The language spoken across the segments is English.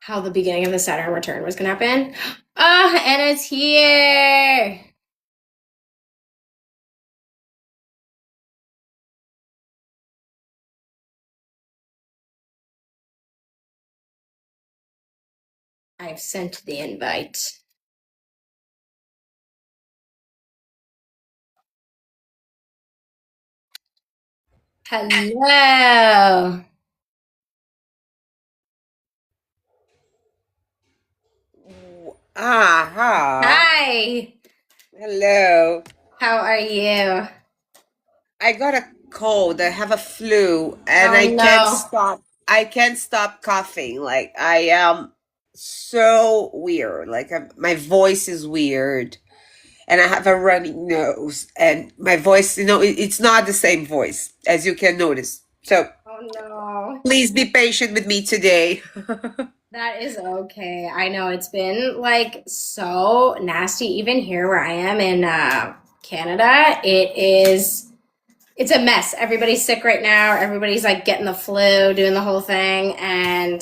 how the beginning of the Saturn return was going to happen. Ah, and it's here. I've sent the invite. Hello. Aha. Hi. Hello. How are you? I got a cold. I have a flu and Oh I can't no. stop. I can't stop coughing. Like I am so weird. My voice is weird and I have a running nose and my voice, it's not the same voice as you can notice. So Oh no. please be patient with me today. That is okay. I know it's been like so nasty even here where I am in Canada. It's a mess. Everybody's sick right now. Everybody's like getting the flu, doing the whole thing. And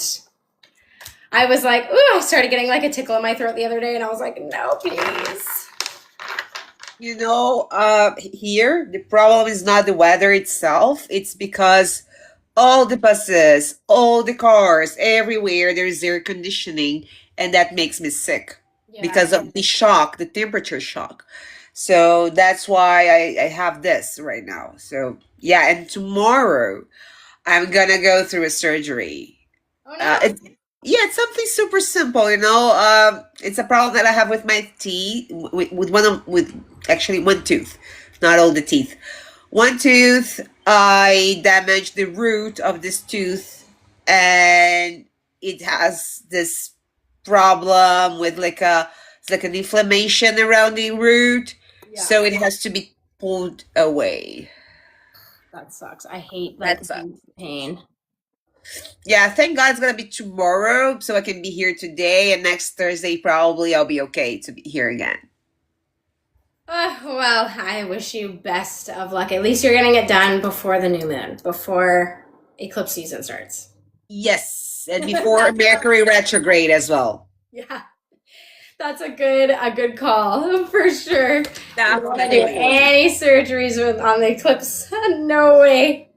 I was like, ooh, I started getting like a tickle in my throat the other day. And I was like, no, please. Here the problem is not the weather itself. It's because all the buses, all the cars, everywhere there's air conditioning, and that makes me sick Yeah. because of the shock, the temperature shock. So that's why I have this right now. So yeah, and tomorrow I'm gonna go through a surgery. Oh Uh, no. it's, yeah, it's something super simple, it's a problem that I have with my teeth, with actually one tooth, not all the teeth. One tooth, I damaged the root of this tooth, and it has this problem with it's like an inflammation around the root, Yeah. so it has to be pulled away. That sucks. I hate like That's pain. Yeah, thank God it's gonna be tomorrow, so I can be here today, and next Thursday probably I'll be okay to be here again. Well, I wish you best of luck. At least you're getting it done before the new moon, before eclipse season starts. Yes, and before Mercury retrograde as well. Yeah, that's a good call for sure. You don't want to do Definitely. any surgeries on the eclipse. No way.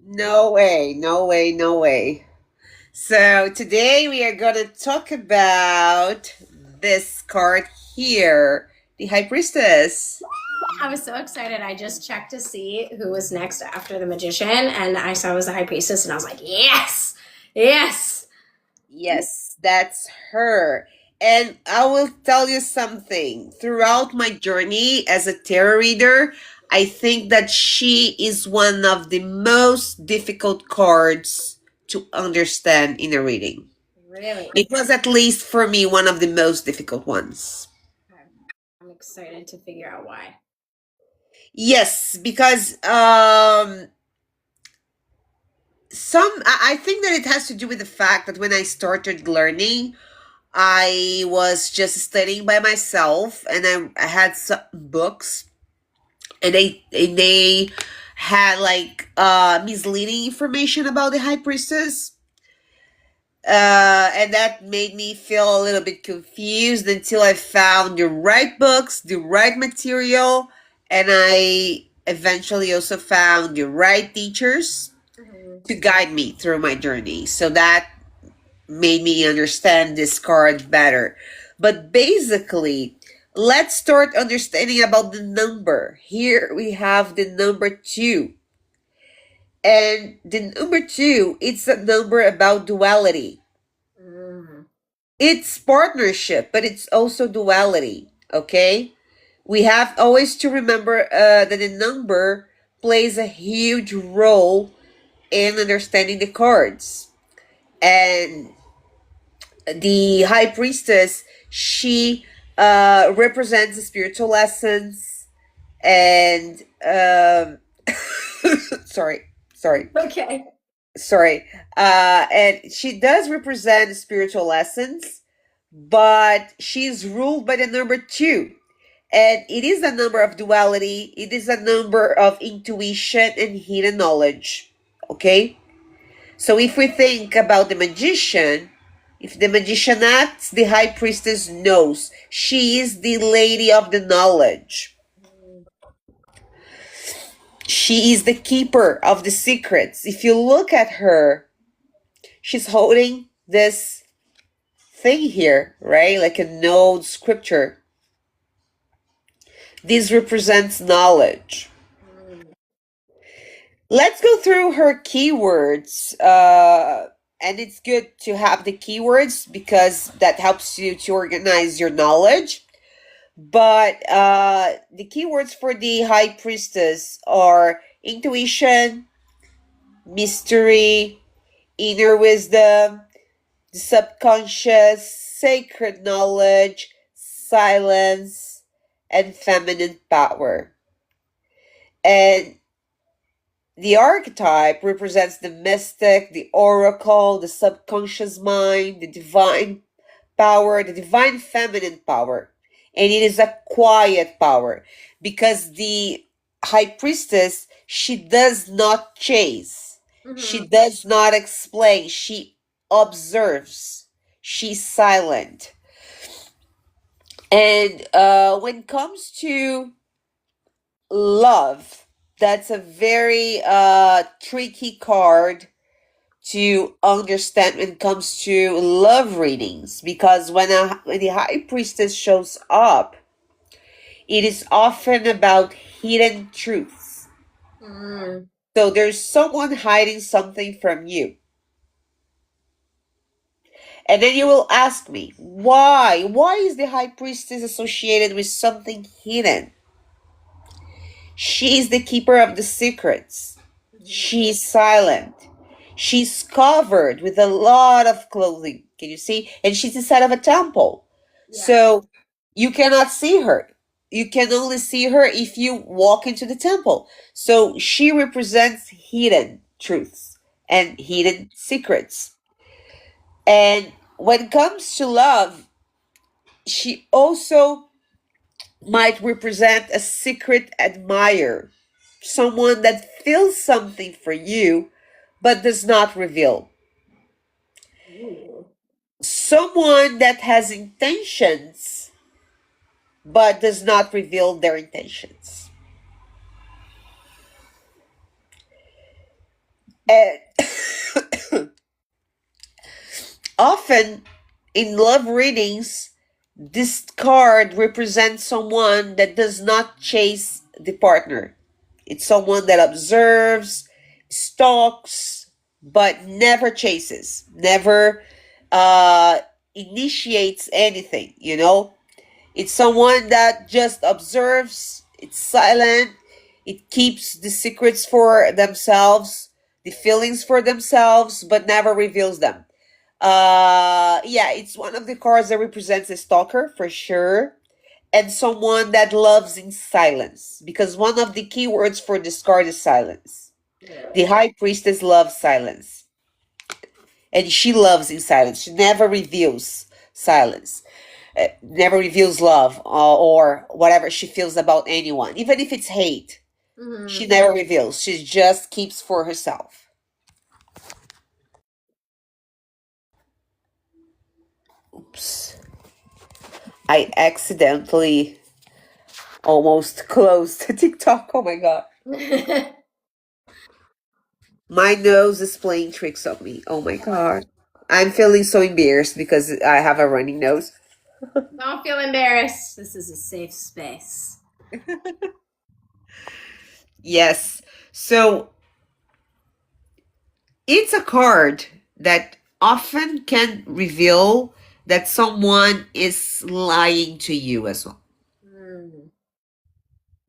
No way, no way, no way. So today we are gonna talk about this card here, the High Priestess. I was so excited. I just checked to see who was next after the magician, and I saw it was the high priestess, and I was like, yes, yes. Yes, that's her. And I will tell you something. Throughout my journey as a tarot reader, I think that she is one of the most difficult cards to understand in a reading. Really. It was, at least for me, one of the most difficult ones. Okay. I'm excited to figure out why. Yes, because I think that it has to do with the fact that when I started learning, I was just studying by myself, and I had some books, and they had like misleading information about the High Priestess, and that made me feel a little bit confused until I found the right books, the right material, and I eventually also found the right teachers Mhm. to guide me through my journey. So that made me understand this card better. But basically, let's start understanding about the number. Here we have the number two. And the number two, it's a number about duality. Mhm. It's partnership, but it's also duality. Okay? We have always to remember that the number plays a huge role in understanding the cards. And the High Priestess, she represents the spiritual lessons, and sorry, sorry, Okay. sorry, and she does represent spiritual lessons, but she's ruled by the number two. And it is a number of duality, it is a number of intuition and hidden knowledge. Okay? So if we think about the magician, If the magician acts, the high priestess knows. She is the lady of the knowledge. She is the keeper of the secrets. If you look at her, she's holding this thing here, right? Like a node scripture. This represents knowledge. Let's go through her keywords. And it's good to have the keywords because that helps you to organize your knowledge. But the keywords for the high priestess are intuition, mystery, inner wisdom, the subconscious, sacred knowledge, silence, and feminine power. And the archetype represents the mystic, the oracle, the subconscious mind, the divine power, the divine feminine power. And it is a quiet power because the high priestess, she does not chase, she does not explain, she observes, she's silent. And when it comes to love, that's a very tricky card to understand when it comes to love readings because when the high priestess shows up, it is often about hidden truths. So there's someone hiding something from you. And then you will ask me, why? Why is the high priestess associated with something hidden? She is the keeper of the secrets. She's silent. She's covered with a lot of clothing. Can you see? And she's inside of a temple. Yeah. So you cannot see her. You can only see her if you walk into the temple. So she represents hidden truths and hidden secrets. And when it comes to love, she also might represent a secret admirer, someone that feels something for you but does not reveal. Someone that has intentions but does not reveal their intentions. And often in love readings, this card represents someone that does not chase the partner. It's someone that observes, stalks, but never chases, never initiates anything, you know? It's someone that just observes, it's silent, it keeps the secrets for themselves, the feelings for themselves, but never reveals them. Yeah, it's one of the cards that represents a stalker for sure, and someone that loves in silence, because one of the keywords for this card is silence. The high priestess loves silence, and she loves in silence. She never reveals silence, never reveals love or whatever she feels about anyone, even if it's hate. She never reveals. She just keeps for herself. Oops. I accidentally almost closed TikTok. Oh my god. My nose is playing tricks on me. Oh my god. I'm feeling so embarrassed because I have a running nose. Don't feel embarrassed. This is a safe space. Yes. So it's a card that often can reveal that someone is lying to you as well.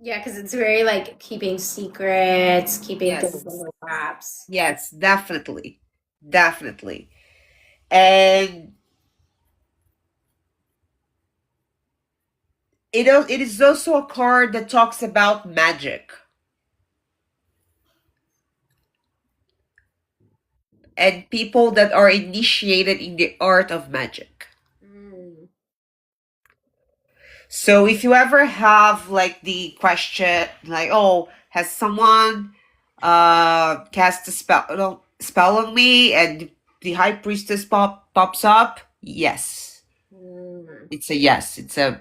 Yeah, because it's very like keeping secrets, keeping Yes. things under wraps. Yes, definitely. Definitely. And it is also a card that talks about magic and people that are initiated in the art of magic. So if you ever have like the question like, oh, has someone cast a spell on me and the high priestess pops up, Yes. Mm, It's a yes. It's a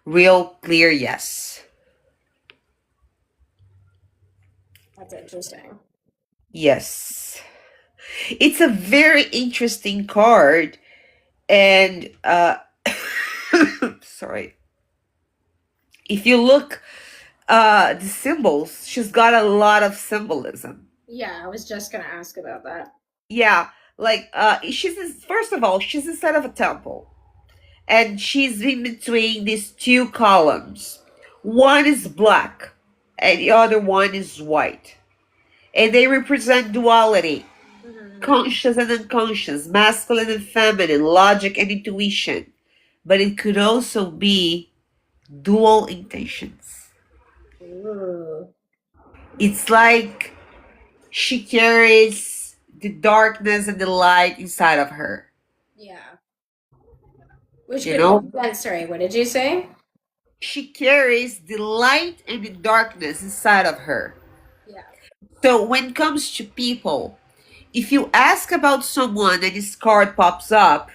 real clear yes. that's interesting. Yes. It's a very interesting card. And sorry. If you look the symbols, she's got a lot of symbolism. Yeah, I was just gonna ask about that. Yeah, like first of all, she's inside of a temple. And she's in between these two columns. One is black and the other one is white. And they represent duality, Hmm. conscious and unconscious, masculine and feminine, logic and intuition. But it could also be dual intentions. Ooh, It's like she carries the darkness and the light inside of her. yeah. Which You could know? represent, sorry, what did you say? She carries the light and the darkness inside of her. Yeah. So when it comes to people, if you ask about someone and this card pops up,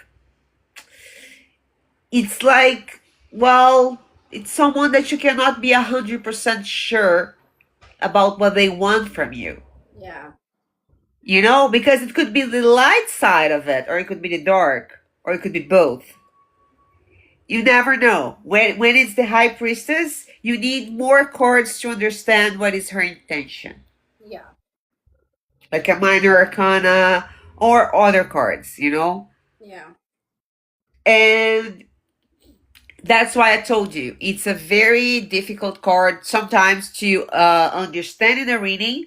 it's like, well, it's someone that you cannot be 100% sure about what they want from you. Yeah. You know, because it could be the light side of it, or it could be the dark, or it could be both. You never know. When it's the High Priestess, you need more cards to understand what is her intention. Yeah. Like a minor arcana or other cards, you know? Yeah. And that's why I told you it's a very difficult card sometimes to understand in a reading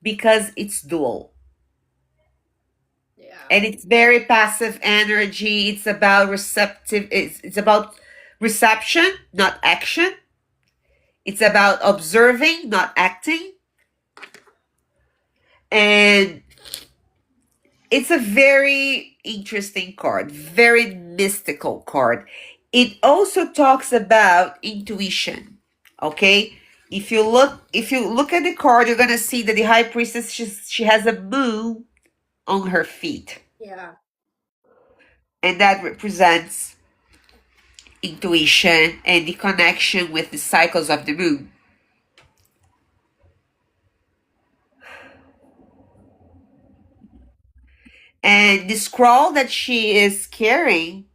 because it's dual. Yeah. And it's very passive energy. It's about it's about reception, not action. It's about observing, not acting. And it's a very interesting card, very mystical card. It also talks about intuition. Okay? If you look at the card, you're gonna see that the high priestess she has a moon on her feet. Yeah. And that represents intuition and the connection with the cycles of the moon. And the scroll that she is carrying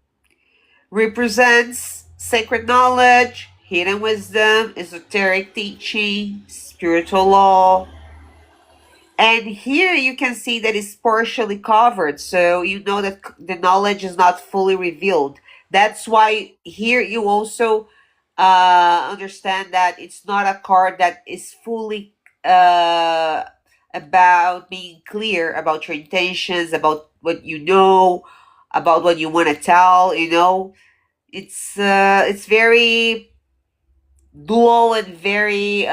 represents sacred knowledge, hidden wisdom, esoteric teaching, spiritual law. And here you can see that it's partially covered, so you know that the knowledge is not fully revealed. That's why here you also understand that it's not a card that is fully uh, about being clear about your intentions, about what you know, about what you want to tell. You know, it's very dual and very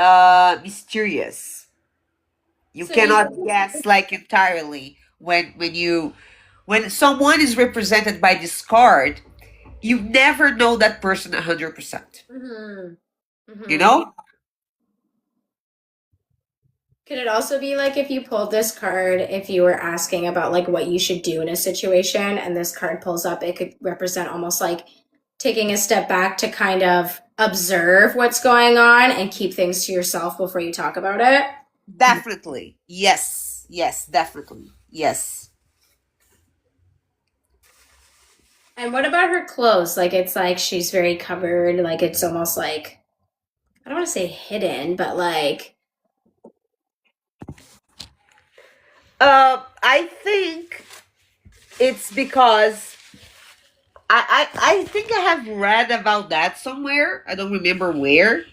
mysterious. You So you, cannot guess like entirely when someone is represented by this card. You never know that person 100%. hmm You hmm know, Could it also be like if you pulled this card, if you were asking about like what you should do in a situation and this card pulls up, it could represent almost like taking a step back to kind of observe what's going on and keep things to yourself before you talk about it. definitely. Yes, yes, definitely. Yes. And what about her clothes? Like it's like she's very covered, like it's almost like I don't want to say hidden, but like I think it's because I think I have read about that somewhere. I don't remember where.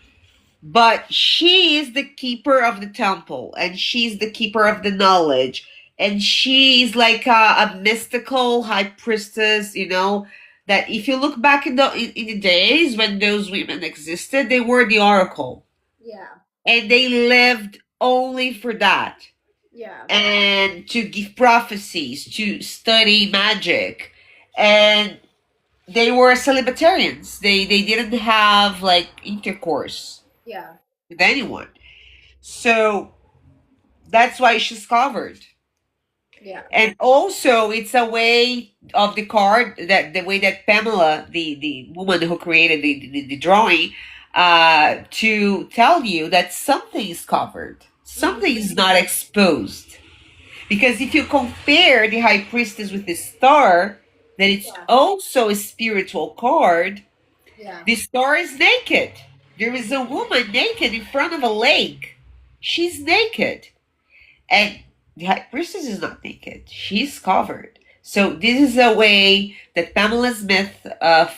But she is the keeper of the temple, and she's the keeper of the knowledge. And she's like a mystical high priestess, you know, that if you look back in the days when those women existed, they were the oracle. yeah, And they lived only for that. yeah, And to give prophecies, to study magic. And they were celibatarians. They didn't have like intercourse yeah. with anyone. So that's why she's covered. Yeah. And also, it's a way of the card that the way that Pamela, the woman who created the drawing, to tell you that something is covered, something Mhm. is not exposed. Because if you compare the High Priestess with the star, then it's Yeah. also a spiritual card. Yeah. The star is naked. There is a woman naked in front of a lake. She's naked. And the High Priestess is not naked. She's covered. So this is a way that Pamela Smith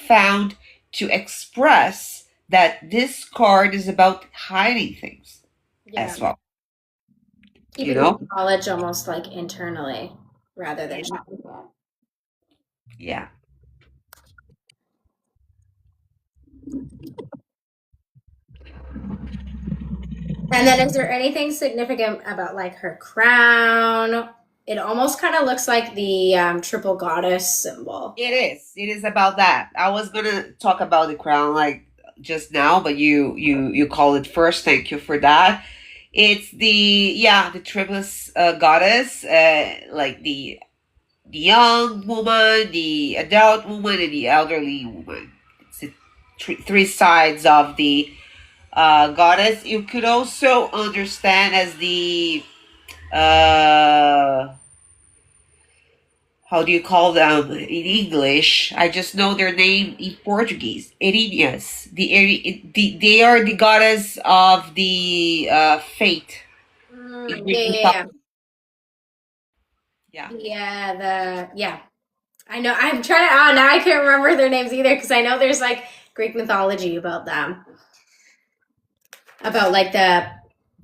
found to express that this card is about hiding things Yeah. as well. You Keeping know? the knowledge almost like internally rather than Yeah. showing it. Yeah. And then is there anything significant about like her crown? It almost kind of looks like the triple goddess symbol. It is. It is about that. I was gonna talk about the crown like just now, but you call it first. Thank you for that. It's the tripless goddess, like the young woman, the adult woman, and the elderly woman. It's the three sides of the goddess. You could also understand as the uh, how do you call them in English? I just know their name in Portuguese. Erinhas. They are the goddess of the fate in Mm, Greek yeah, mythology. Yeah. yeah, yeah. I know. I'm trying to. Oh, now I can't remember their names either because I know there's like Greek mythology about them. About like the,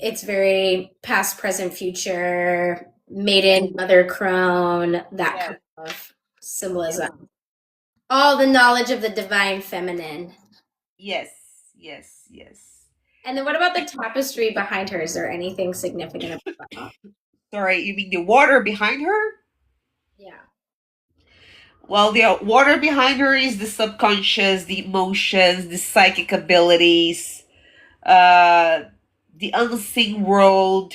it's very past, present, future, maiden, mother, crone, that Yes. kind of Yes. symbolism. All the knowledge of the divine feminine. Yes. Yes. Yes. And then what about the tapestry behind her? Is there anything significant about that? Sorry, you mean the water behind her? Yeah. Well, the water behind her is the subconscious, the emotions, the psychic abilities, uh, the unseen world.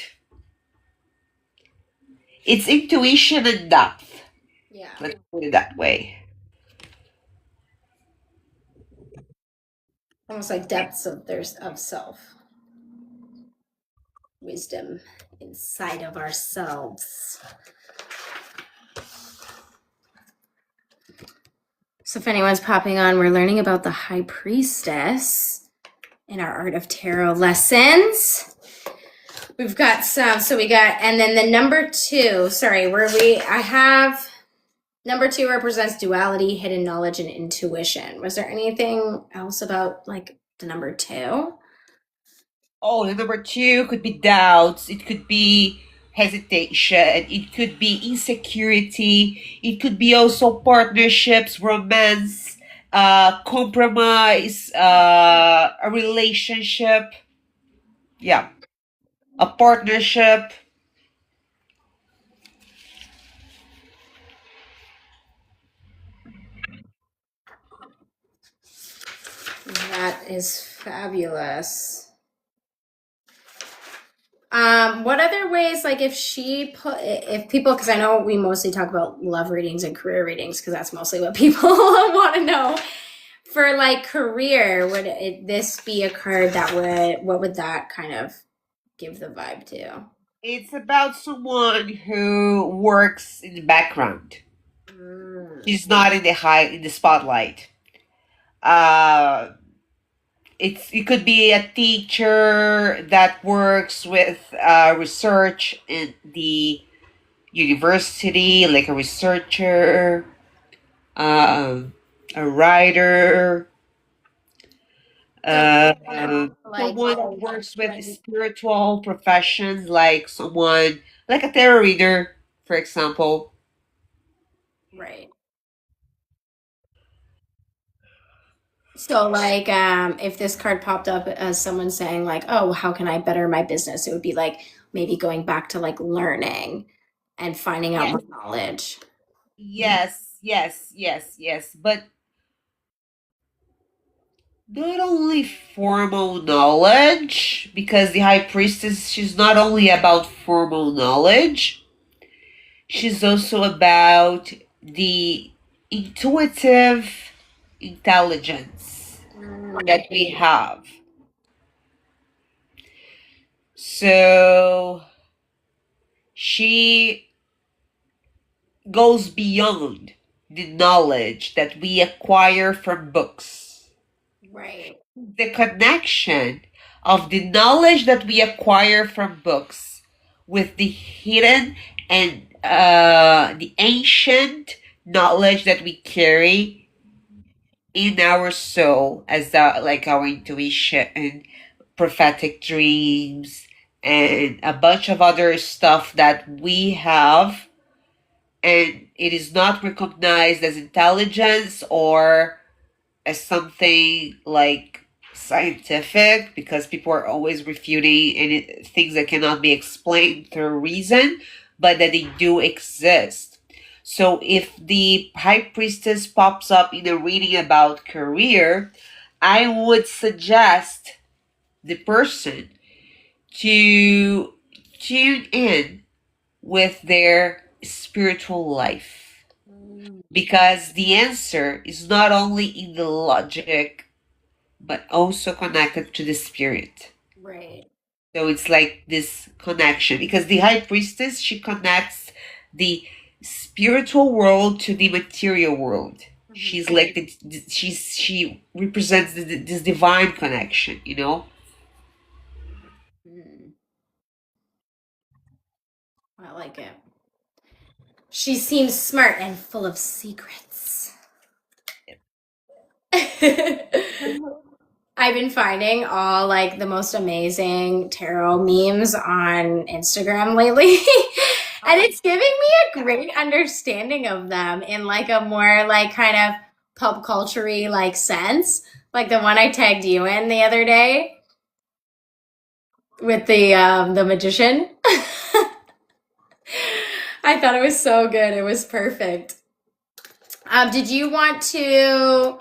It's intuition and depth. Yeah. Let's put it that way. Almost like depths of of self, wisdom inside of ourselves. So if anyone's popping on, we're learning about the High Priestess in our Art of Tarot lessons. We've got some, so we got, and then the number two, sorry, I have, number two represents duality, hidden knowledge, and intuition. Was there anything else about like the number two? Oh, the number two could be doubts. It could be hesitation. It could be insecurity. It could be also partnerships, romance, compromise, a relationship. Yeah, a partnership. That is fabulous. What other ways, like if people, because I know we mostly talk about love readings and career readings, because that's mostly what people want to know. For like career, this be a card that what would that kind of give the vibe to? It's about someone who works in the background. Mm, She's not in the spotlight. Uh, it could be a teacher that works with research in the university, like a researcher, um, a writer, so uh, like someone that works with spiritual professions, like someone like a tarot reader, for example. right. So like if this card popped up as someone saying like, "Oh, how can I better my business?" It would be like maybe going back to like learning and finding out Yes, more knowledge. yes, yes, yes, yes. But not only formal knowledge, because the High Priestess, she's not only about formal knowledge, She's also about the intuitive intelligence Mm, that we have. So she goes beyond the knowledge that we acquire from books. right. The connection of the knowledge that we acquire from books with the hidden and the ancient knowledge that we carry in our soul as like our intuition and prophetic dreams and a bunch of other stuff that we have, and it is not recognized as intelligence or as something like scientific because people are always refuting things that cannot be explained through reason, but that they do exist. So if the high priestess pops up in a reading about career, I would suggest the person to tune in with their spiritual life, Mm, because the answer is not only in the logic but also connected to the spirit. right. So it's like this connection because the high priestess, she connects the spiritual world to the material world. Mhm. She's like she represents this divine connection, you know. Mm, I like it. She seems smart and full of secrets. I've been finding all like the most amazing tarot memes on Instagram lately. And it's giving me a great understanding of them in like a more like kind of pop culture like sense. Like the one I tagged you in the other day with the magician. I thought it was so good. It was perfect. Did you want to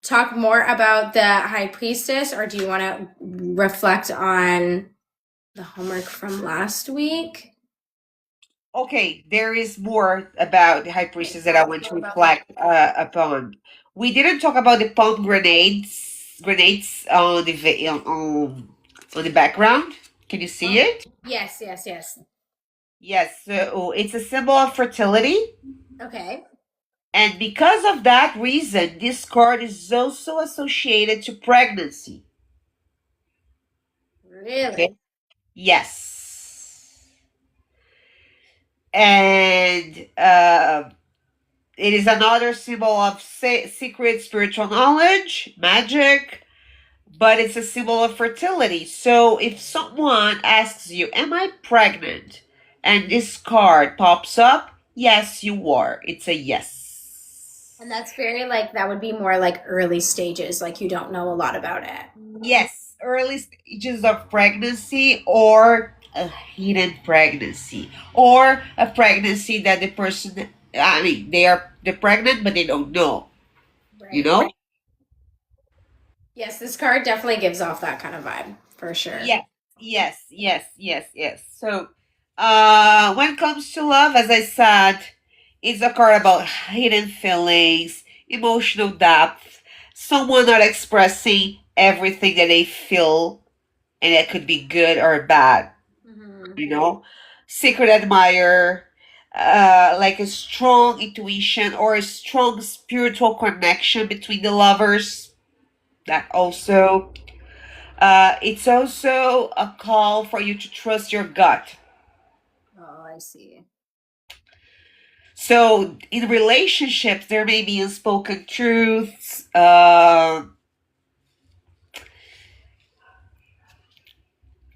talk more about the High Priestess, or do you want to reflect on the homework from last week? Okay, there is more about the high Okay, priestess that tell I us want to more about that. reflect upon. We didn't talk about the grenades on on the background. Can you see Oh, it? yes, yes, yes. Yes, so it's a symbol of fertility. Okay. And because of that reason, this card is also associated to pregnancy. Okay. Really? Yes. And it is another symbol of secret spiritual knowledge, magic, but it's a symbol of fertility. So if someone asks you, am I pregnant? And this card pops up, yes, you are. It's a yes. And that's very like that would be more like early stages, like you don't know a lot about it. Yes, early stages of pregnancy or a hidden pregnancy or a pregnancy that the person, I mean, they're pregnant but they don't know, you Right. know? Yes, this card definitely gives off that kind of vibe for sure. Yes, yes. So, when it comes to love, as I said, it's a card about hidden feelings, emotional depth, someone not expressing everything that they feel, and it could be good or bad, Hmm. you know? Secret admirer, like a strong intuition or a strong spiritual connection between the lovers. That also it's also a call for you to trust your gut. Oh, I see. So, in relationships, there may be unspoken truths.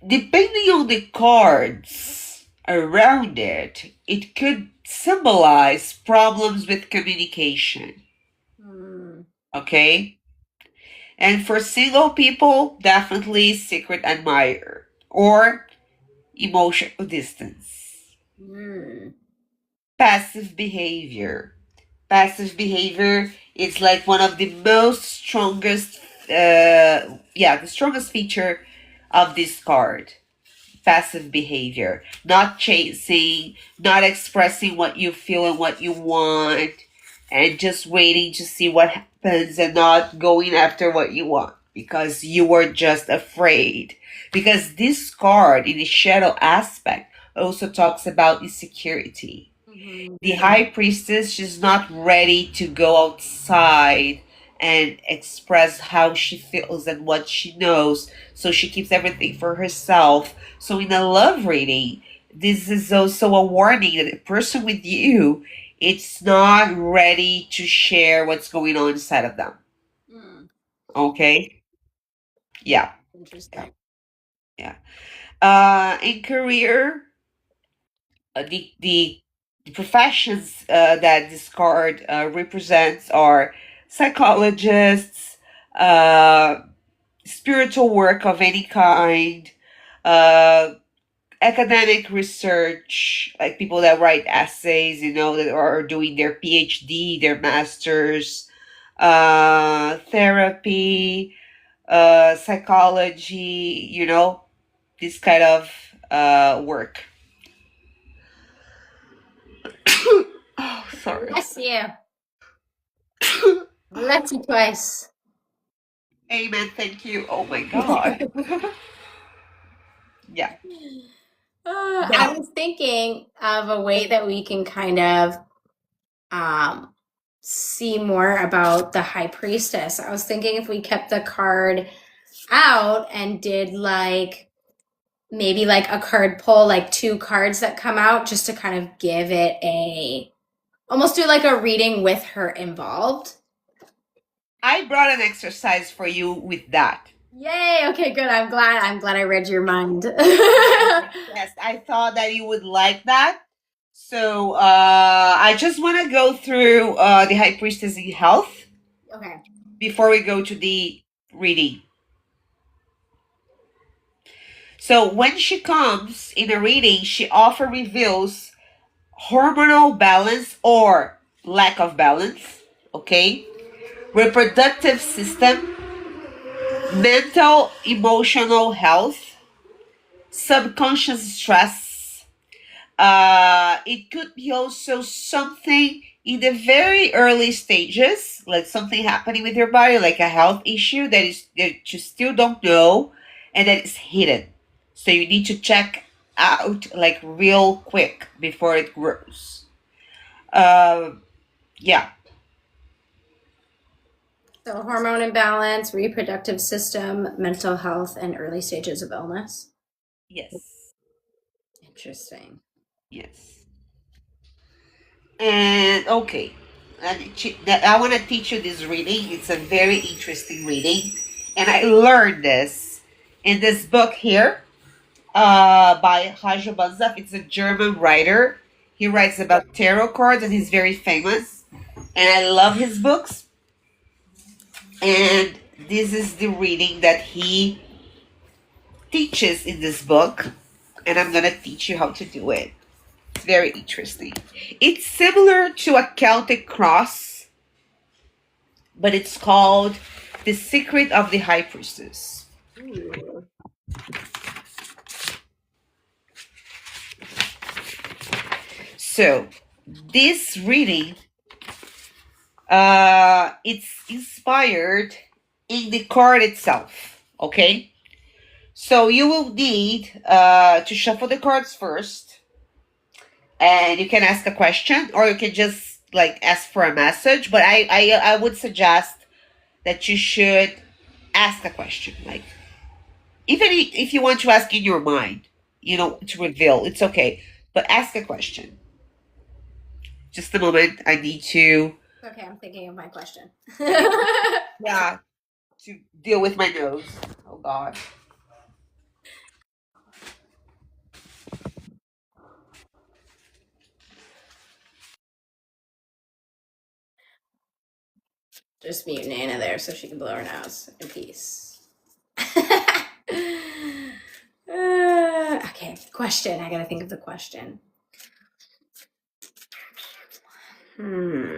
Depending on the cards around it, it could symbolize problems with communication. Hmm. Okay? And for single people, definitely secret admirer or emotional distance. Hmm. Passive behavior. Passive behavior is like one of the most strongest, the strongest feature of this card. passive behavior, not chasing, not expressing what you feel and what you want, and just waiting to see what happens and not going after what you want because you were just afraid. Because this card in the shadow aspect also talks about insecurity. Mhm. The high priestess, she's not ready to go outside and express how she feels and what she knows, so she keeps everything for herself. So in a love reading, this is also a warning that the person with you, it's not ready to share what's going on inside of them. Mm, Okay. Yeah. Yeah. interesting. Yeah. In career, the professions that this card represents are psychologists, uh, spiritual work of any kind, uh, academic research, like people that write essays, that are doing their PhD, their masters, therapy, psychology, this kind of work. Oh, sorry. Bless you. Bless you twice. Amen. Thank you. Oh my God. Yeah. I Now, was thinking of a way that we can kind of um, see more about the High Priestess. I was thinking if we kept the card out and did like maybe like a card pull, like two cards that come out just to kind of give it a almost do like a reading with her involved. I brought an exercise for you with that. Yay. Okay, good. I'm glad I read your mind. Yes, I thought that you would like that. So I just want to go through the High Priestess in health Okay. before we go to the reading. So when she comes in a reading, she often reveals hormonal balance or lack of balance, okay? Reproductive system, mental, emotional health, subconscious stress. It could be also something in the very early stages, like something happening with your body, like a health issue that you still don't know and that is hidden. So you need to check out like real quick before it grows. Yeah. So hormone imbalance, reproductive system, mental health, and early stages of illness. Yes. Interesting. Yes. And okay, I want to teach you this reading. It's a very interesting reading, and I learned this in this book here by Hajo Banzaf. It's a German writer. He writes about tarot cards, and he's very famous. And I love his books. And this is the reading that he teaches in this book, and I'm gonna teach you how to do it. It's very interesting. It's similar to a Celtic cross, but it's called The Secret of the High Priestess. Ooh. So, this reading, it's inspired in the card itself, okay? So, you will need to shuffle the cards first, and you can ask a question, or you can just like ask for a message. But I would suggest that you should ask a question, like even if you want to ask in your mind, to reveal, it's okay. But ask a question. Just a moment. I need to, Okay, I'm thinking of my question. I need, yeah, to deal with my nose. Oh God. Just mute Nana there so she can blow her nose in peace. Okay, question. I gotta think of the question. Hmm.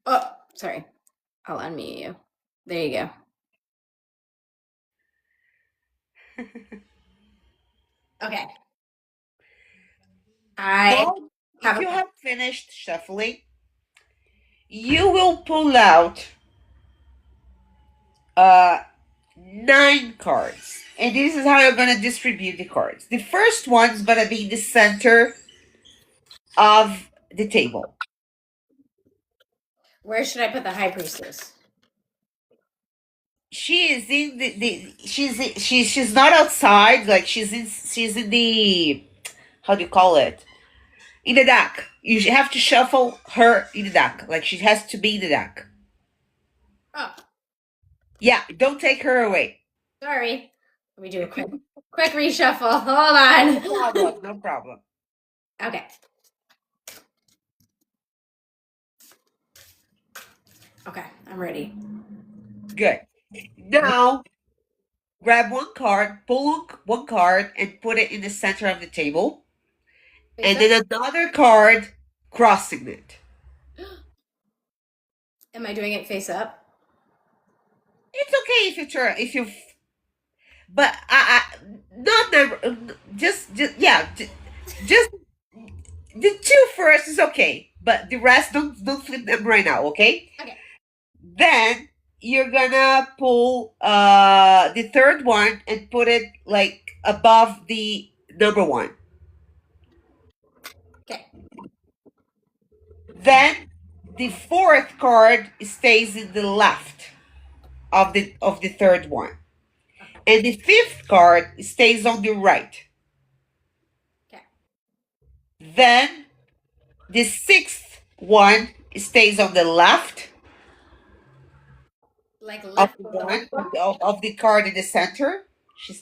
Oh, sorry. I'll unmute you. There you go. Okay. I Now, have if a you have finished shuffling, you will pull out uh 9 cards. And this is how you're gonna distribute the cards. The first one's gonna be in the center of the table. Where should I put the high priestess? She is in she's not outside, like she's in the, how do you call it? In the deck. You have to shuffle her in the deck. Like she has to be in the deck. Oh, Yeah, don't take her away. sorry. Let me do a quick reshuffle. Hold No on. problem. No problem. Okay. Okay, I'm ready. Good. Now grab one card, pull one card, and put it in the center of the table, Face and up. then another card crossing it. Am I doing it face up? It's okay if you turn, but I not never, just yeah, just the two first is okay, but the rest don't flip them right now, okay? Okay. Then you're gonna pull the third one and put it like above the number one. Okay. Then the fourth card stays in the left of the third one. And the fifth card stays on the right. Okay. Then the sixth one stays on the left Like of left the of the whole one book? of the card in the center. It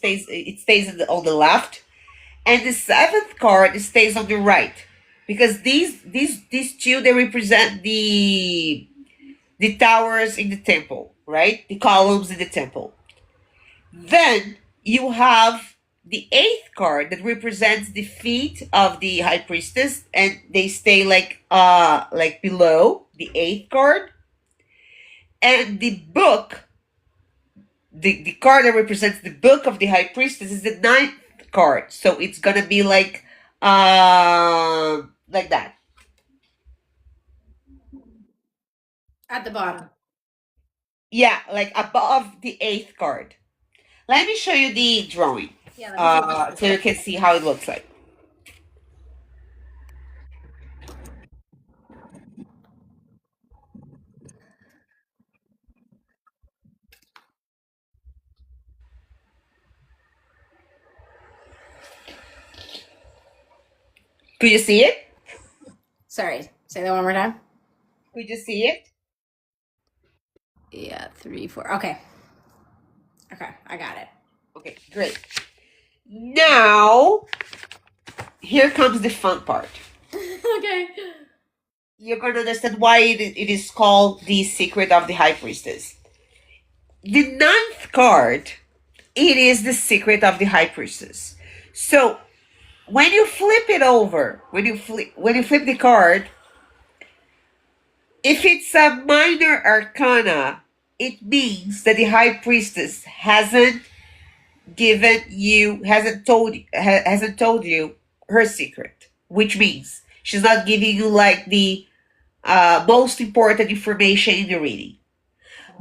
stays on the left. And the seventh card stays on the right. Because these two, they represent the towers in the temple, right? The columns in the temple. Then you have the eighth card that represents the feet of the high priestess, and they stay like below the eighth card. And the book, the card that represents the book of the high priestess is the ninth card. So it's gonna be like that. At the bottom. Yeah, like above the eighth card. Let me show you the drawing. Yeah, let me take a So you can see how it looks like. Could you see it? Sorry, say that one more time. Could you see it? Yeah, 3, 4. Okay. Okay, I got it. Okay, great. Now, here comes the fun part. Okay. You're going to understand why it is called the secret of the high priestess. The ninth card, it is the secret of the high priestess. So when you flip it over, when you flip the card, if it's a minor arcana, it means that the high priestess hasn't told you her secret, which means she's not giving you like the most important information in the reading.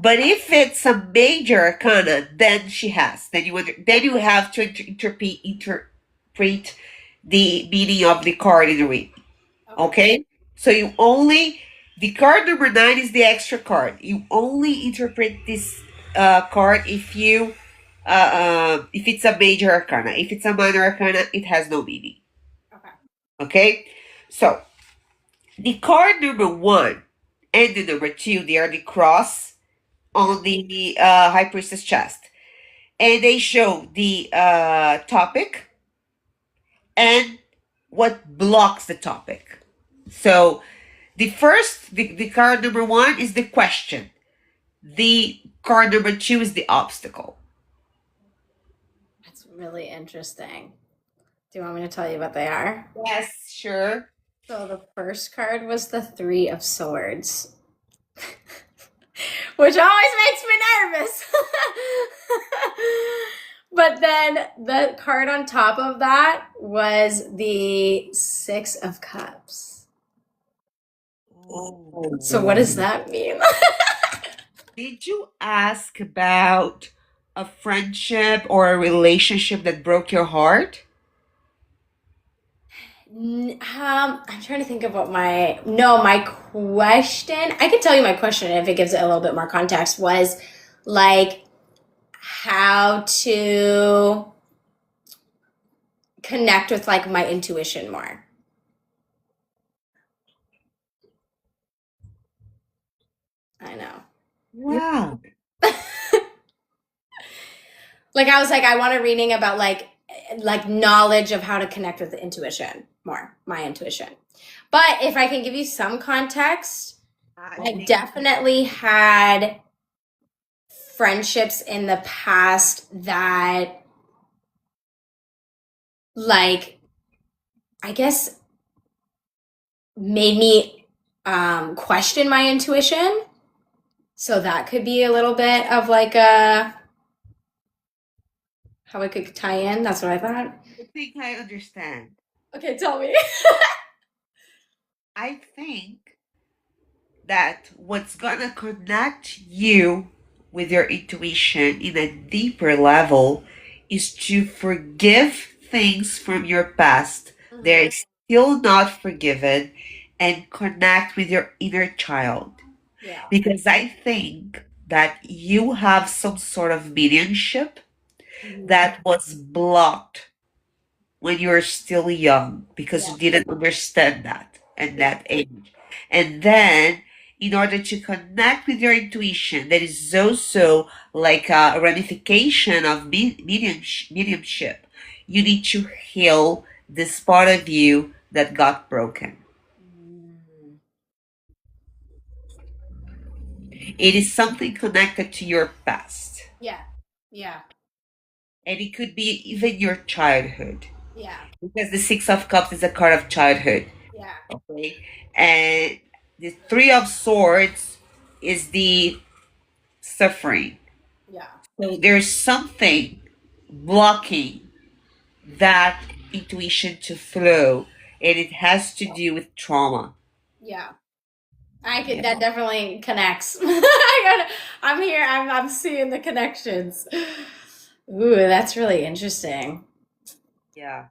But if it's a major arcana, then she has. Then you have to interpret the meaning of the card in the reading. Okay? So the card number 9 is the extra card. You only interpret this card if it's a major arcana. If it's a minor arcana, it has no meaning. Okay. Okay? So the card number 1 and the number 2, they are the cross on the high priestess chest. And they show the topic and what blocks the topic. So the card number 1 is the question. The card number 2 is the obstacle. That's really interesting. Do you want me to tell you what they are? Yes, sure. So the first card was the 3 of Swords. which always makes me nervous. But then the card on top of that was the Six of Cups. Oh. So what does that mean? Did you ask about a friendship or a relationship that broke your heart? I'm trying to think of what my question. I could tell you my question if it gives it a little bit more context. Was like how to connect with like my intuition more. I know. Wow. Like I was like I want a reading about like knowledge of how to connect with the intuition more, my intuition. But if I can give you some context, I I think definitely had friendships in the past that like I guess made me question my intuition. So that could be a little bit of like a how it could tie in. That's what I thought. I think I understand. Okay, tell me. I think that what's gonna connect you with your intuition in a deeper level is to forgive things from your past that Mhm. are still not forgiven and connect with your inner child. Yeah. Because I think that you have some sort of mediumship Mhm. that was blocked when you were still young because Yeah. you didn't understand that at Yeah. that age. And then, in order to connect with your intuition, that is also like a ramification of mediumship, you need to heal this part of you that got broken. Mm. It is something connected to your past, Yeah. Yeah. and it could be even your childhood. Yeah. Because the Six of Cups is a card of childhood. Yeah. Okay. And the Three of Swords is the suffering. Yeah. So there's something blocking that intuition to flow, and it has to do with trauma. Yeah. I could Yeah. that definitely connects. I'm here. I'm seeing the connections. Ooh, that's really interesting. Yeah.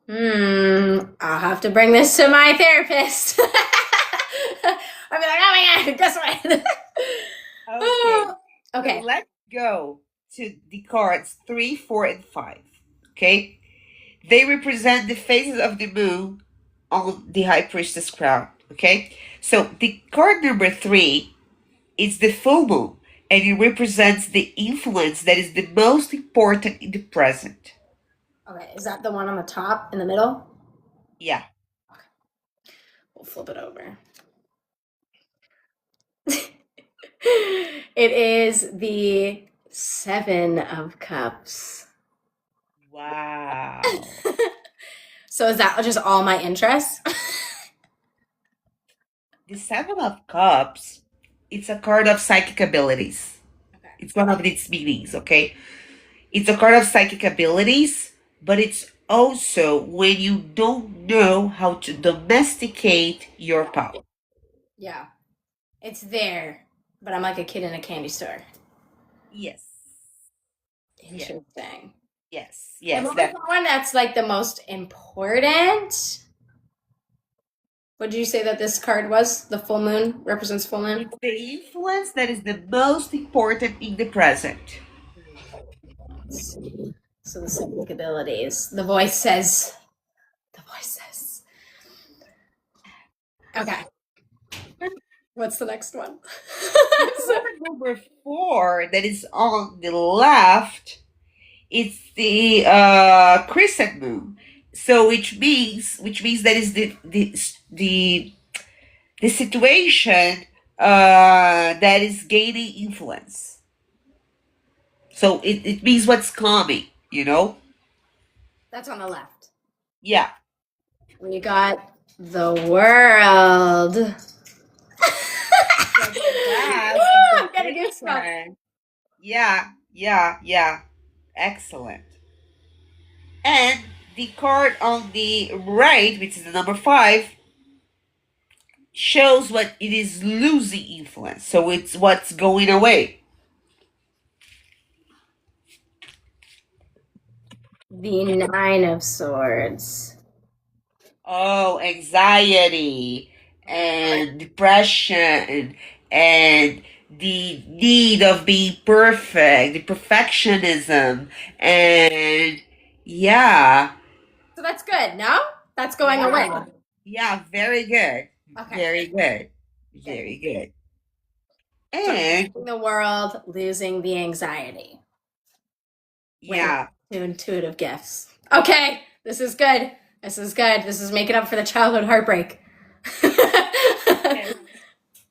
I'll have to bring this to my therapist. I'll be like, oh my god, guess what? Okay. Oh, So okay. let's go to the cards three, four, and five. Okay. They represent the phases of the moon on the High Priestess crown. Okay. So the card number three is the full moon, and it represents the influence that is the most important in the present. Okay, is that the one on the top in the middle? Yeah. We'll flip it over. It is the Seven of Cups. Wow. So is that just all my interests? The Seven of Cups, it's a card of psychic abilities. Okay. It's one of its meanings, okay? It's a card of psychic abilities, but it's also when you don't know how to domesticate your power. Yeah. It's there, but I'm like a kid in a candy store. Yes. Yes. Interesting. Yes. And Yes. what was That the one that's like the most important? What did you say that this card was? The full moon represents full moon? it's the influence that is the most important in the present. Let's see. So the psychic abilities. The voice says, the voice says. Okay. What's the next one? The card number four that is on the left, it's the crescent moon. So which means that is the situation that is gaining influence. So it means what's coming, you know? That's on the left. Yeah. We got the world. So the last is So, Excellent. Yeah, yeah, yeah. Excellent. And the card on the right, which is the number five, shows what it is losing influence. So it's what's going away. the Nine of Swords. Oh, anxiety and depression and the need of being perfect, the perfectionism, and yeah, So that's good, no? That's going away. yeah, yeah, very good. Okay, Very good. good. Very good. So And losing the world, losing the anxiety. Win yeah, to intuitive gifts. Okay, this is good. This is good. This is making up for the childhood heartbreak. yes.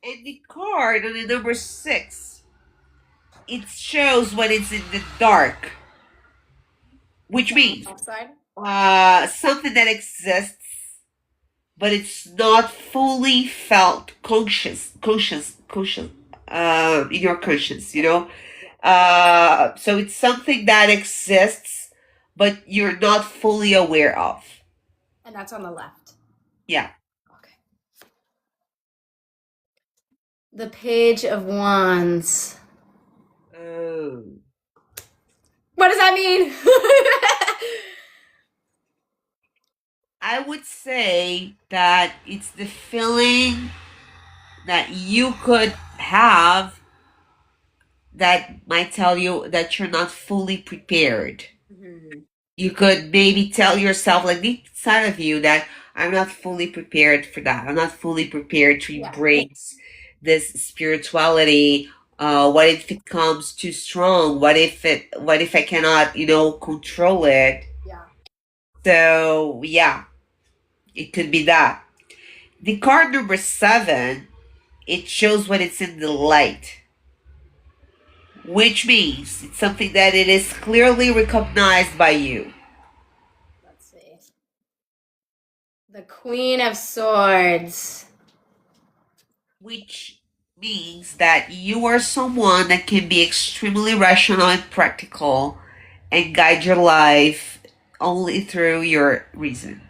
And the card on the number six, it shows when it's in the dark, which means Outside? something that exists but it's not fully felt conscious in your conscience, you know. So it's something that exists but you're not fully aware of. And that's on the left. Yeah. Okay. The Page of Wands. Oh. What does that mean? I would say that it's the feeling that you could have that might tell you that you're not fully prepared. Mhm. You could maybe tell yourself, like deep inside of you, that I'm not fully prepared for that. I'm not fully prepared to Yeah. embrace this spirituality. What if it comes too strong? What if I cannot, control it? Yeah. So yeah, it could be that. The card number seven, it shows when it's in the light, which means it's something that it is clearly recognized by you. Let's see. The Queen of Swords. Which means that you are someone that can be extremely rational and practical and guide your life only through your reason.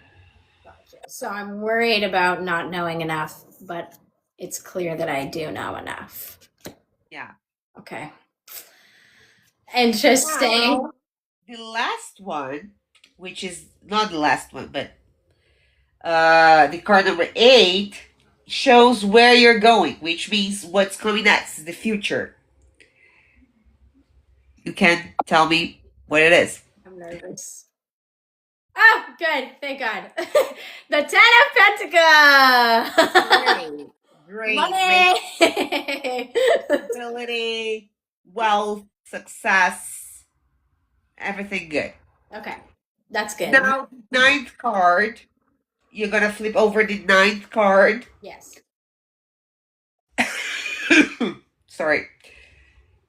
Gotcha. So I'm worried about not knowing enough, but it's clear that I do know enough. Yeah. Okay. Interesting. Now, the last one, which is not the last one, but the card number eight shows where you're going, which means what's coming next, the future. You can tell me what it is. I'm nervous. Oh, good. Thank God. The Ten of Pentacles. Great. Money. Ability, wealth, success, everything good. Okay. That's good. Now, ninth card. You're gonna flip over the ninth card. Yes. Sorry.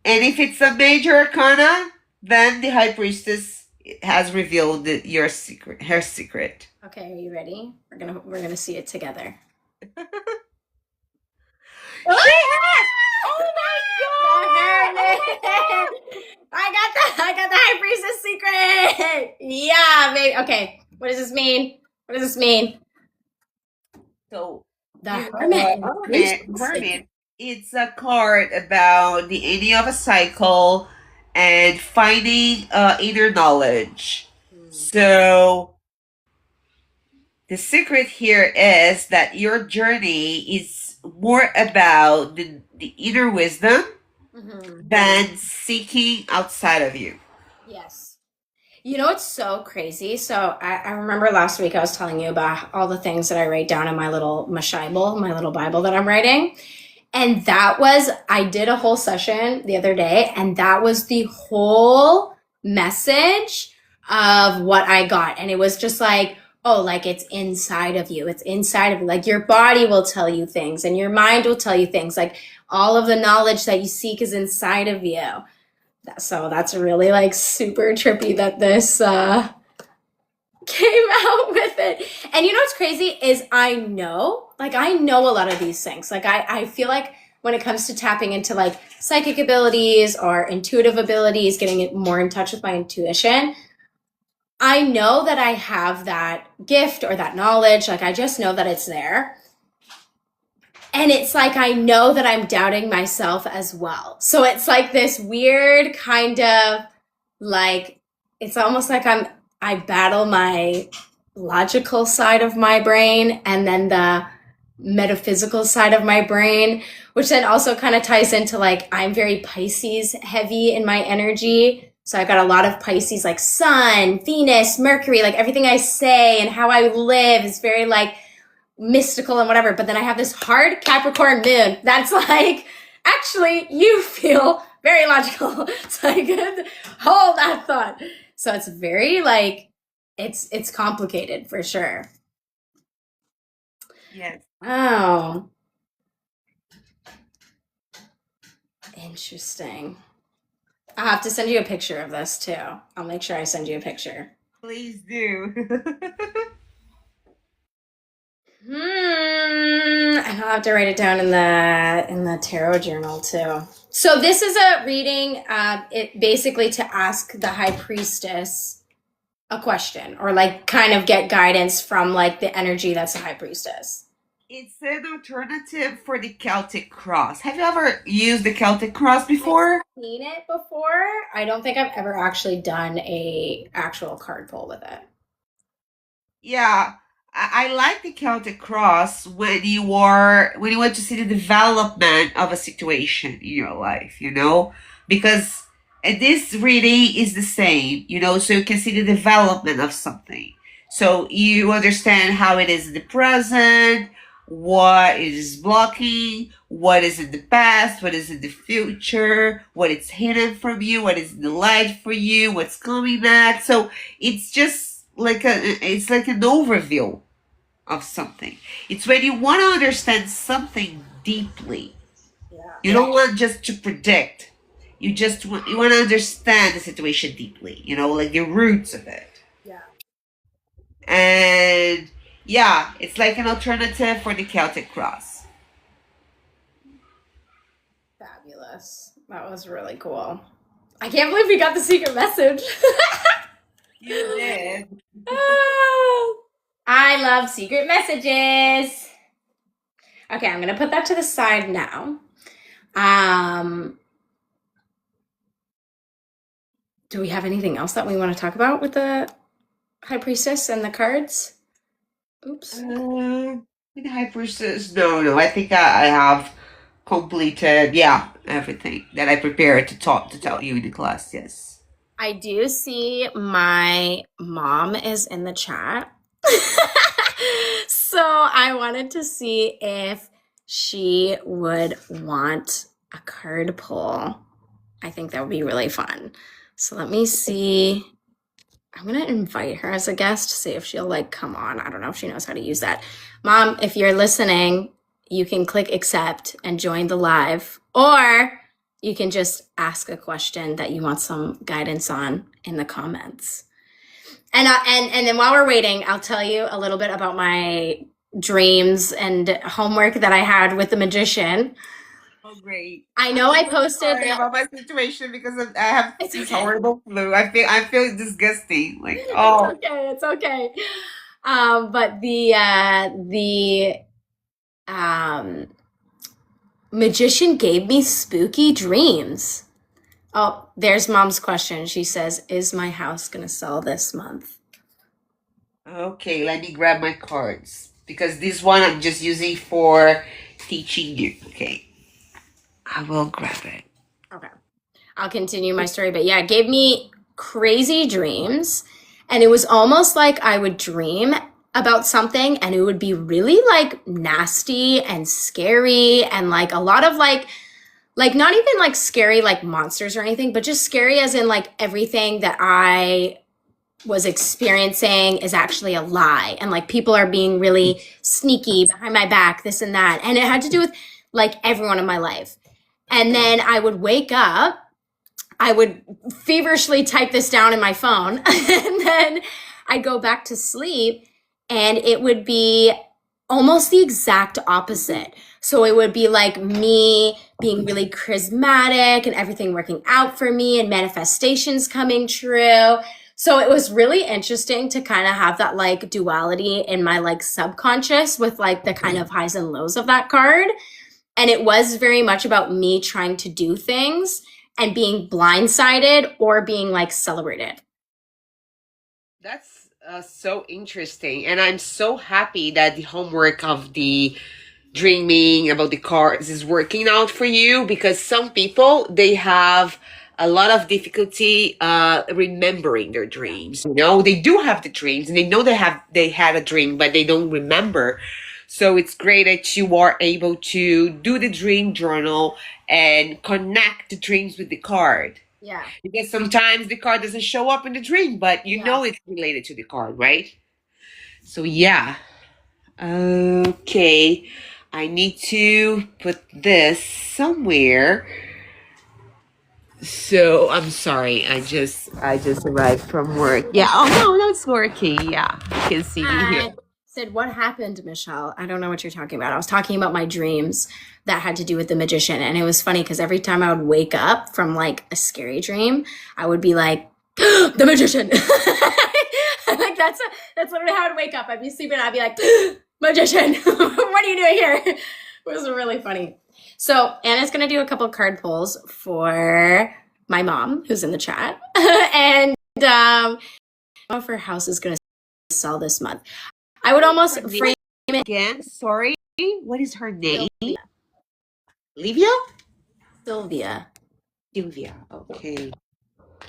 And if it's a major arcana, then the High Priestess has revealed your secret, her secret. Okay, are you ready? We're gonna see it together. She has! Oh my god! I got the High Priestess secret. Yeah, baby. Okay. What does this mean? What does this mean? So The Hermit. Hermit. It's a card about the ending of a cycle and finding inner knowledge. So the secret here is that your journey is more about the inner wisdom than seeking outside of you. Yes. You know, it's so crazy. So I remember last week I was telling you about all the things that I write down in my little Mashible, my little Bible that I'm writing. And I did a whole session the other day, and that was the whole message of what I got. And it was just like, oh, like it's inside of you. It's inside of you. Like your body will tell you things and your mind will tell you things. Like all of the knowledge that you seek is inside of you. So that's really like super trippy that this came out with it. And you know what's crazy is I know a lot of these things. Like I feel like when it comes to tapping into like psychic abilities or intuitive abilities, getting more in touch with my intuition, I know that I have that gift or that knowledge. Like I just know that it's there. And it's like I know that I'm doubting myself as well. So it's like this weird kind of like it's almost like I battle my logical side of my brain and then the metaphysical side of my brain, which then also kind of ties into like I'm very Pisces heavy in my energy. So I got a lot of Pisces like Sun, Venus, Mercury, like everything I say and how I live is very like mystical and whatever. But then I have this hard Capricorn moon that's like, actually, you feel very logical. So I could hold that thought. So it's very like, it's complicated for sure. Yes. Oh, interesting. I'll have to send you a picture of this too. I'll make sure I send you a picture. Please do. And I'll have to write it down in the tarot journal too. So this is a reading, it basically to ask the High Priestess a question or like kind of get guidance from like the energy that's the High Priestess. It's an alternative for the Celtic cross. Have you ever used the Celtic cross I've before? seen it before. I don't think I've ever actually done a actual card pull with it. Yeah, I like the Celtic cross when you want to see the development of a situation in your life, because this reading is the same, so you can see the development of something. So you understand how it is in the present, what it is blocking, what is in the past, what is in the future, what is hidden from you, what is in the light for you, what's coming next. So it's just it's like an overview of something. It's when you want to understand something deeply. Yeah. You don't want just to predict. You want to understand the situation deeply, like the roots of it. Yeah. And yeah, it's like an alternative for the Celtic cross. Fabulous. That was really cool. I can't believe we got the secret message. You did. I love secret messages. Okay, I'm gonna put that to the side now. Um, do we have anything else that we want to talk about with the High Priestess and the cards? Oops. With the High Priestess, no. I think I have completed, yeah, everything that I prepared to tell you in the class. Yes. I do see my mom is in the chat. So I wanted to see if she would want a card pull. I think that would be really fun. So let me see. I'm going to invite her as a guest to see if she'll like come on. I don't know if she knows how to use that. Mom, if you're listening, you can click accept and join the live, or you can just ask a question that you want some guidance on in the comments. And then while we're waiting, I'll tell you a little bit about my dreams and homework that I had with the magician. Oh, great. I know I I'm posted sorry about my situation because I have It's this okay. horrible flu. I feel disgusting. Like, It's oh, okay. It's okay. But the magician gave me spooky dreams. Oh, there's mom's question. She says, "Is my house gonna sell this month?" okay. Let me grab my cards because this one I'm just using for teaching you. Okay, I will grab it. Okay. I'll continue my story, but yeah, it gave me crazy dreams. And it was almost like I would dream about something and it would be really like nasty and scary and like a lot of like not even like scary like monsters or anything, but just scary as in like everything that I was experiencing is actually a lie. And like people are being really sneaky behind my back, this and that. And it had to do with like everyone in my life. And then I would wake up, I would feverishly type this down in my phone, and then I'd go back to sleep, and it would be almost the exact opposite. So it would be like me being really charismatic and everything working out for me and manifestations coming true. So it was really interesting to kind of have that like duality in my like subconscious with like the kind of highs and lows of that card. And it was very much about me trying to do things and being blindsided or being like celebrated. That's so interesting. And I'm so happy that the homework of the dreaming about the cards is working out for you, because some people, they have a lot of difficulty remembering their dreams. You know, they do have the dreams and they know they had a dream, but they don't remember. So it's great that you are able to do the dream journal and connect the dreams with the card. Yeah. Because sometimes the card doesn't show up in the dream, but you Yeah. know it's related to the card, right? So yeah. Okay. I need to put this somewhere. So I'm sorry. I just arrived from work. Yeah. Oh no, it's working. Yeah. You can see me here. I said, what happened, Michelle? I don't know what you're talking about. I was talking about my dreams that had to do with the magician. And it was funny because every time I would wake up from like a scary dream, I would be like, the magician. Like that's literally how I'd wake up. I'd be sleeping and I'd be like, magician, what are you doing here? It was really funny. So Anna's gonna do a couple card pulls for my mom, who's in the chat. And if her house is gonna sell this month. I would almost frame it Again, sorry. What is her name? Sylvia. Livia? Sylvia. Sylvia. Okay.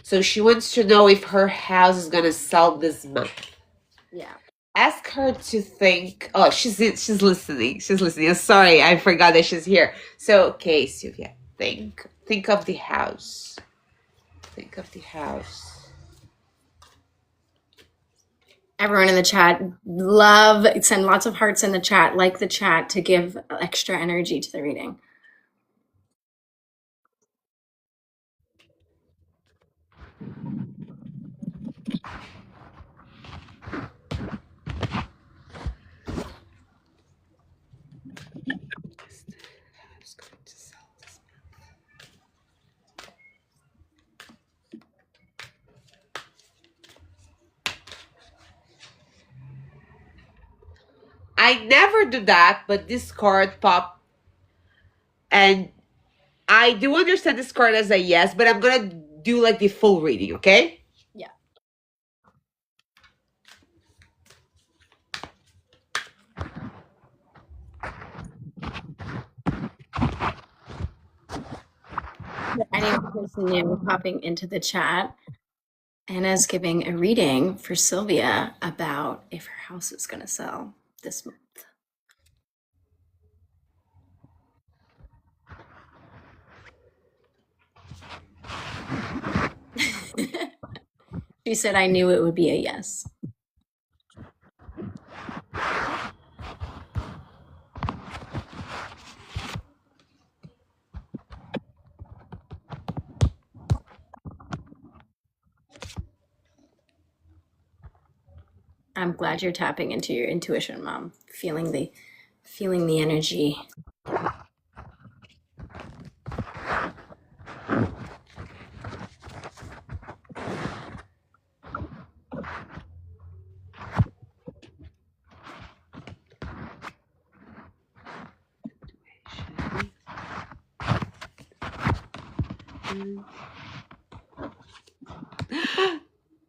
So she wants to know if her house is gonna sell this month. Yeah. Ask her to think. Oh, she's listening. She's listening. Sorry, I forgot that she's here. So okay, Sylvia, think of the house. Think of the house. Everyone in the chat, send lots of hearts in the chat, like the chat to give extra energy to the reading. I never do that, but this card popped, and I do understand this card as a yes, but I'm gonna do like the full reading, okay? Yeah. Anyone who's new popping into the chat, Anna's giving a reading for Sylvia about if her house is going to sell this month. She said, I knew it would be a yes. I'm glad you're tapping into your intuition, Mom. Feeling the energy.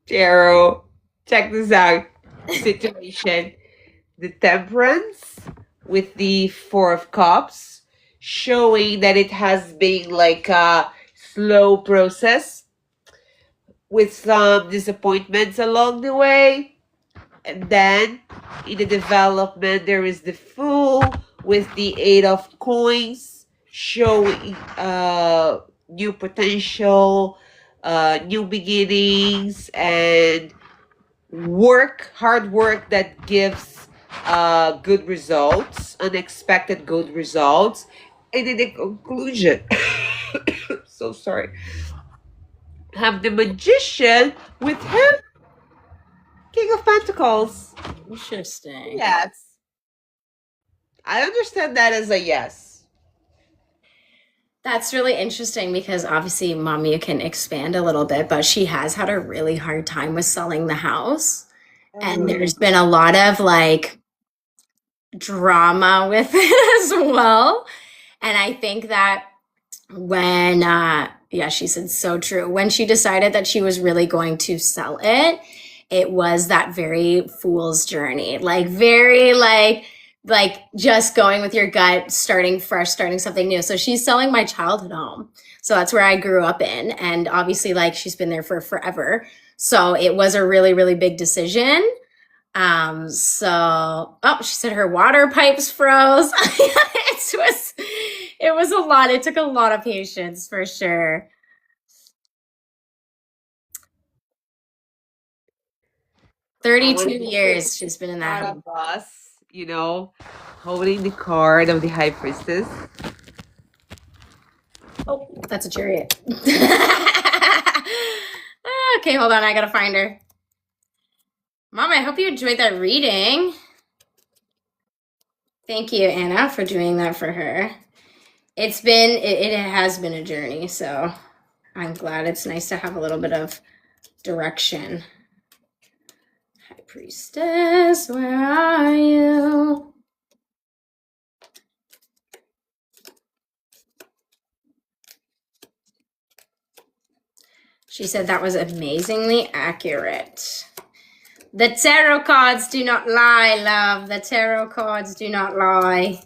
Jero, check this out. Situation. The Temperance with the Four of Cups, showing that it has been like a slow process with some disappointments along the way. And then in the development, there is the Fool with the Eight of Coins, showing new potential, new beginnings, and hard work that gives good results, unexpected good results. And in the conclusion, so sorry, have the Magician with him, King of Pentacles. Interesting. Yes. I understand that as a yes. That's really interesting because obviously, mom, you can expand a little bit, but she has had a really hard time with selling the house. And Oh. there's been a lot of like drama with it as well. And I think that when, yeah, she said so true. When she decided that she was really going to sell it, it was that very fool's journey, like very like just going with your gut, starting fresh, starting something new. So she's selling my childhood home. So that's where I grew up in. And obviously, like she's been there for forever. So it was a really, really big decision. Oh, she said her water pipes froze. It was a lot. It took a lot of patience for sure. I 32 want to be years she's been in that part home. of us, holding the card of the High Priestess. Oh, that's a chariot. Okay, hold on. I gotta find her. Mom, I hope you enjoyed that reading. Thank you, Anna, for doing that for her. It has been a journey, so I'm glad. It's nice to have a little bit of direction. High Priestess, where are you? She said that was amazingly accurate. The tarot cards do not lie, love. The tarot cards do not lie.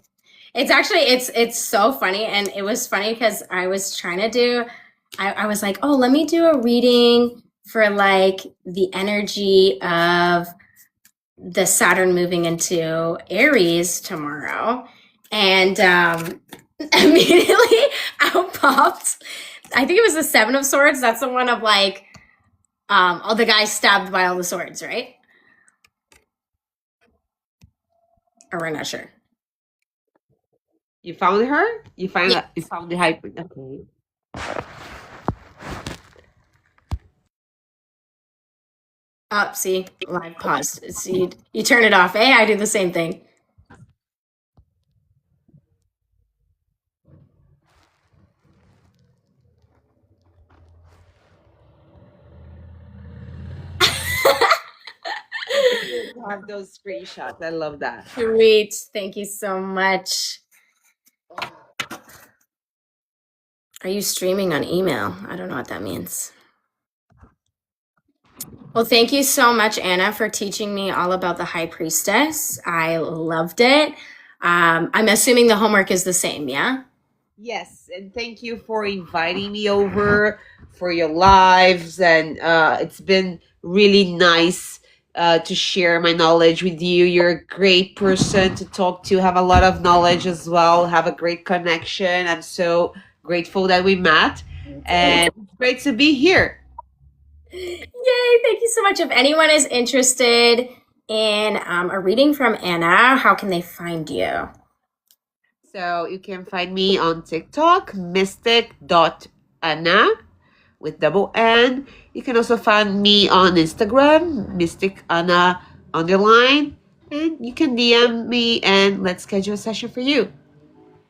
It's so funny, and it was funny because I was trying to do I was like, oh, let me do a reading for like the energy of the Saturn moving into Aries tomorrow. And immediately out popped, I think it was the Seven of Swords. That's the one of like all the guys stabbed by all the swords, right? Or we're not sure. You found her? Yeah. You found the High Priestess. Okay. Oh, see, live pause. See, you turn it off, eh? I do the same thing. You have those screenshots. I love that. Sweet. Thank you so much. Are you streaming on email? I don't know what that means. Well, thank you so much, Anna, for teaching me all about the High Priestess. I loved it. I'm assuming the homework is the same, yeah? Yes, and thank you for inviting me over for your lives, and it's been really nice to share my knowledge with you. You're a great person to talk to, have a lot of knowledge as well, have a great connection. I'm so grateful that we met, and it's great to be here. Yay, thank you so much. If anyone is interested in a reading from Anna, how can they find you? So you can find me on TikTok, mystic.anna with double N. You can also find me on Instagram, Mystic Anna underline, and you can DM me and let's schedule a session for you.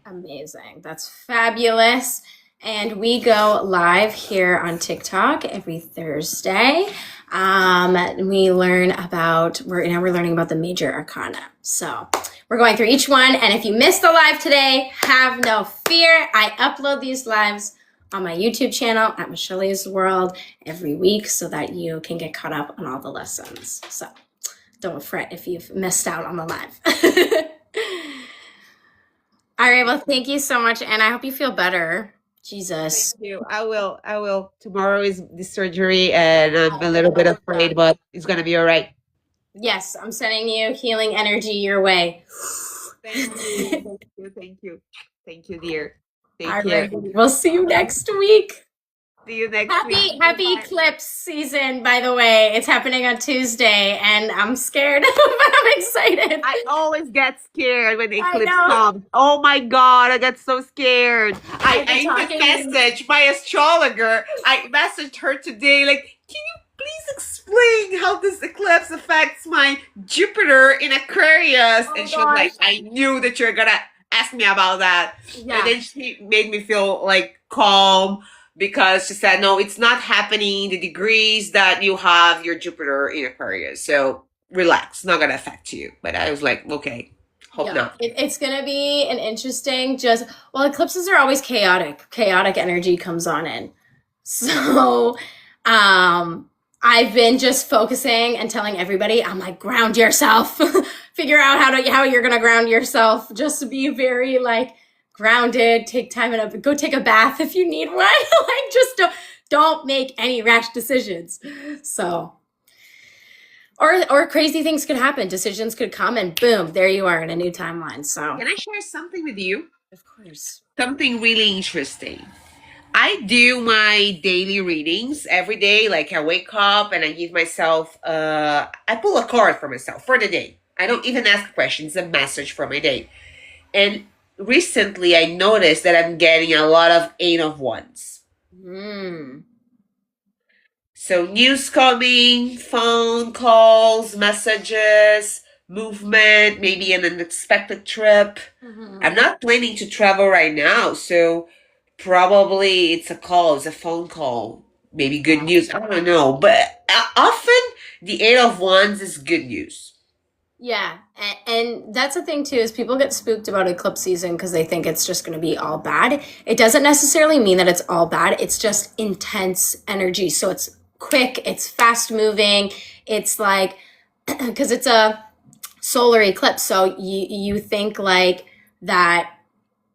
Amazing. That's fabulous. And we go live here on TikTok every Thursday. We learn about we're learning about the major arcana. So we're going through each one. And if you missed the live today, have no fear. I upload these lives on my YouTube channel at Michelle's World every week so that you can get caught up on all the lessons. So don't fret if you've missed out on the live. All right, well, thank you so much, and I hope you feel better. Jesus. Thank you. I will. I will. Tomorrow is the surgery, and I'm a little bit afraid, but it's gonna be all right. Yes, I'm sending you healing energy your way. Thank you. Thank you. Thank you. Thank you, dear. All Take right, care. we'll see you next week. See you next week. Happy Bye. eclipse season, by the way. It's happening on Tuesday, and I'm scared, but I'm excited. I always get scared when the I eclipse know. comes. Oh my god, I get so scared. I even messaged my astrologer. I messaged her today, like, can you please please explain how this eclipse affects my Jupiter in Aquarius? Oh And she was gosh. like, I knew that you're gonna ask me about that. And Yeah. then she made me feel like calm because she said, no, it's not happening the degrees that you have your Jupiter in Aquarius. So relax, not gonna affect you. But I was like, okay, hope Yeah, not. it's gonna be an interesting just well, eclipses are always chaotic. Chaotic energy comes on in. So I've been just focusing and telling everybody, I'm like, ground yourself. Figure out how you're gonna ground yourself. Just be very like grounded, take time and go take a bath if you need one. Like just don't make any rash decisions. So or crazy things could happen. Decisions could come and boom, there you are in a new timeline. So, Can I share something with you? of course. Something really interesting. I do my daily readings every day. Like I wake up and I give myself, I pull a card for myself for the day. I don't even ask questions, a message for my day. And recently I noticed that I'm getting a lot of Eight of Wands. Mm. So news coming, phone calls, messages, movement, maybe an unexpected trip. I'm Mhm. not planning to travel right now, so probably it's a call, it's a phone call, maybe good Yeah. news. I don't know, but often the Eight of Wands is good news. Yeah, and that's the thing too is people get spooked about eclipse season because they think it's just going to be all bad. It doesn't necessarily mean that it's all bad. It's just intense energy. So it's quick, it's fast moving. It's like because it's a solar eclipse, so you think like that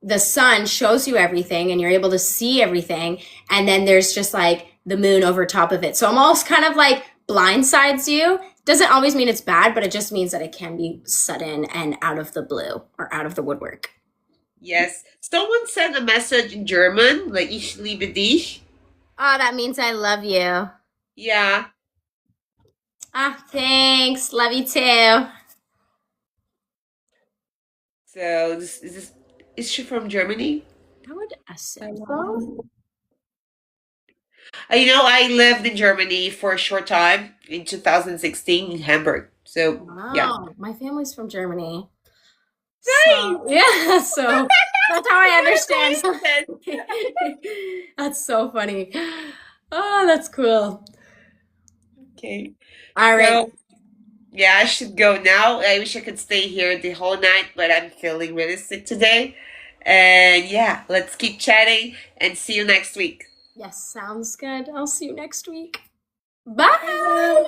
the sun shows you everything and you're able to see everything, and then there's just like the moon over top of it, so almost kind of like blindsides you. Doesn't always mean it's bad, but it just means that it can be sudden and out of the blue or out of the woodwork. Yes. Someone sent a message in German, like ich liebe dich. Oh, that means I love you. Yeah. Ah, thanks, love you too. So is she from Germany? I would assume so. I lived in Germany for a short time in 2016 in Hamburg. So yeah. Wow, my family's from Germany. Right. So yeah, so that's how I What a understand. coincidence. That's so funny. Oh, that's cool. Okay. All right. So yeah, I should go now. I wish I could stay here the whole night, but I'm feeling really sick today. And yeah, let's keep chatting and see you next week. Yes, sounds good. I'll see you next week. Bye. Bye.